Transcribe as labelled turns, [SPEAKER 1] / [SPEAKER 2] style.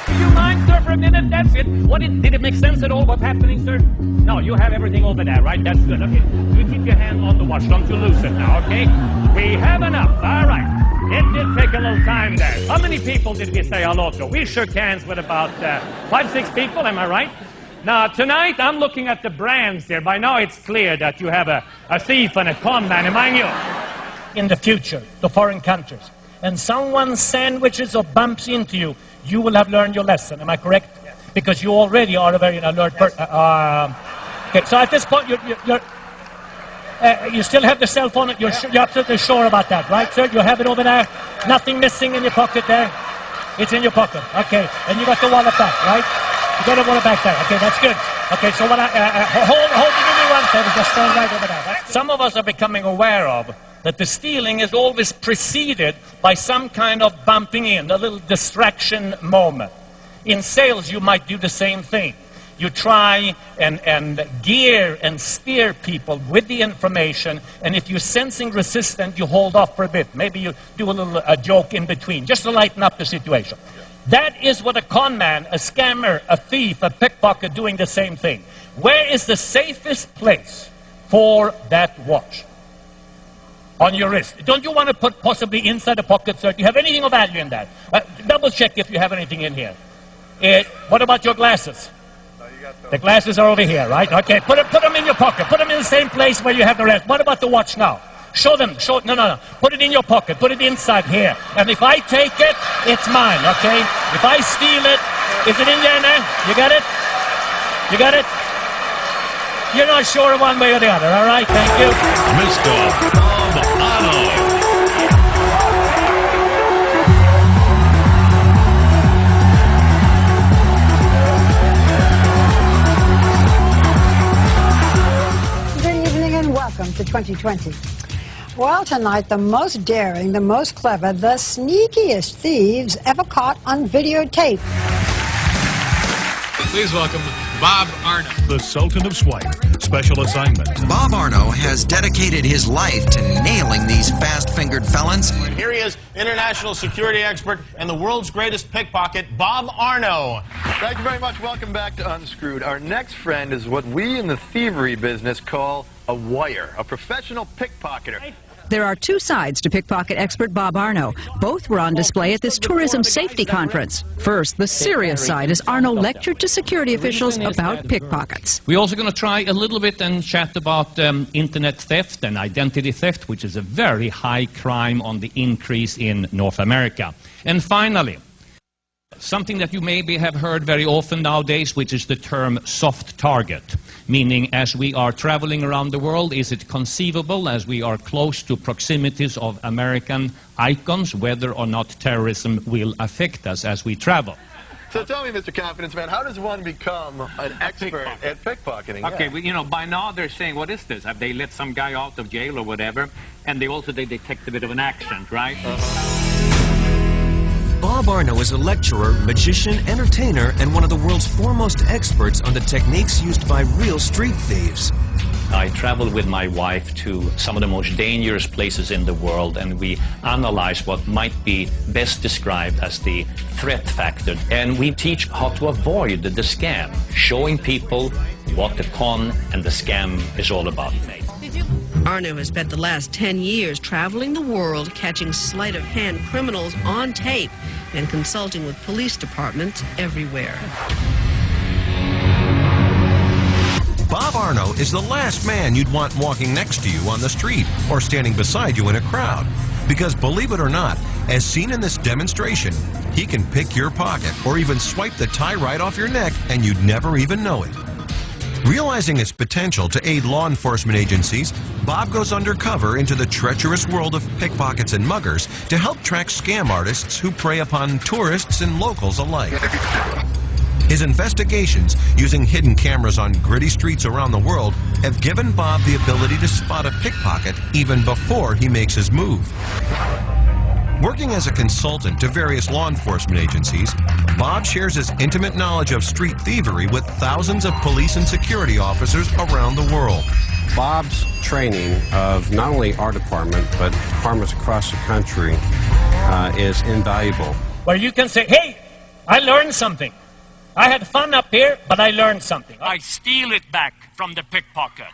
[SPEAKER 1] Do you mind, sir, for a minute? That's it. Did it make sense at all what's happening, sir? No, you have everything over there, right? That's good. Okay. You keep your hand on the watch. Don't you lose it now, okay? We have enough. All right. It did take a little time there. How many people did we say hello to? We shook hands with about 5-6 people, am I right? Now, tonight, I'm looking at the brands here. By now, it's clear that you have a thief and a con man among you. In the future, to foreign countries, and someone sandwiches or bumps into you, you will have learned your lesson. Am I correct? Yes. Because you already are a very alert person. Okay, so at this point, you still have the cell phone. You're absolutely sure about that, right, sir? You have it over there. Nothing missing in your pocket there. It's in your pocket. Okay, and you got the wallet back, right? You got the wallet back there. Okay, that's good. Okay, so what hold give me one second. Just stand right over there. Some of us are becoming aware of that the stealing is always preceded by some kind of bumping in, a little distraction moment. In sales, you might do the same thing. You try and gear and steer people with the information, and if you're sensing resistance, you hold off for a bit. Maybe you do a little joke in between, just to lighten up the situation. That is what a con man, a scammer, a thief, a pickpocket doing the same thing. Where is the safest place for that watch? On your wrist. Don't you want to put possibly inside the pocket, sir? Do you have anything of value in that? Double check if you have anything in here. What about your glasses? No, you got those. The glasses are over here, right? Okay, put them in your pocket. Put them in the same place where you have the rest. What about the watch now? Show them. No. Put it in your pocket. Put it inside here. And if I take it, it's mine, okay? If I steal it, is it in there now? You got it? You got it? You're not sure of one way or the other, all right? Thank you.
[SPEAKER 2] Mr. Bob Arno.
[SPEAKER 3] Welcome to 2020. Well, tonight, the most daring, the most clever, the sneakiest thieves ever caught on videotape.
[SPEAKER 4] Please welcome Bob Arno.
[SPEAKER 2] The Sultan of Swipe. Special assignment.
[SPEAKER 5] Bob Arno has dedicated his life to nailing these fast-fingered felons.
[SPEAKER 6] Here he is, international security expert and the world's greatest pickpocket, Bob Arno.
[SPEAKER 7] Thank you very much. Welcome back to Unscrewed. Our next friend is what we in the thievery business call a wire, a professional pickpocketer.
[SPEAKER 8] There are two sides to pickpocket expert Bob Arno. Both were on display at this tourism safety conference. First, the serious side as Arno lectured to security officials about pickpockets.
[SPEAKER 1] We're also going to try a little bit and chat about internet theft and identity theft, which is a very high crime on the increase in North America. And finally, something that you maybe have heard very often nowadays, which is the term soft target. Meaning, as we are traveling around the world, is it conceivable, as we are close to proximities of American icons, whether or not terrorism will affect us as we travel?
[SPEAKER 7] So tell me, Mr. Confidence Man, how does one become an expert at pickpocketing?
[SPEAKER 9] Okay,
[SPEAKER 7] yeah.
[SPEAKER 9] well, you know, by now they're saying, what is this? Have they let some guy out of jail or whatever? And they detect a bit of an accent, right?
[SPEAKER 10] Bob Arno is a lecturer, magician, entertainer, and one of the world's foremost experts on the techniques used by real street thieves.
[SPEAKER 11] I travel with my wife to some of the most dangerous places in the world, and we analyze what might be best described as the threat factor. And we teach how to avoid the scam, showing people what the con and the scam is all about.
[SPEAKER 12] Arno has spent the last 10 years traveling the world, catching sleight-of-hand criminals on tape and consulting with police departments everywhere.
[SPEAKER 10] Bob Arno is the last man you'd want walking next to you on the street or standing beside you in a crowd. Because believe it or not, as seen in this demonstration, he can pick your pocket or even swipe the tie right off your neck and you'd never even know it. Realizing its potential to aid law enforcement agencies, Bob goes undercover into the treacherous world of pickpockets and muggers to help track scam artists who prey upon tourists and locals alike. His investigations, using hidden cameras on gritty streets around the world, have given Bob the ability to spot a pickpocket even before he makes his move. Working as a consultant to various law enforcement agencies, Bob shares his intimate knowledge of street thievery with thousands of police and security officers around the world.
[SPEAKER 13] Bob's training of not only our department, but departments across the country is invaluable.
[SPEAKER 1] Where you can say, hey, I learned something. I had fun up here, but I learned something.
[SPEAKER 14] I steal it back from the pickpocket.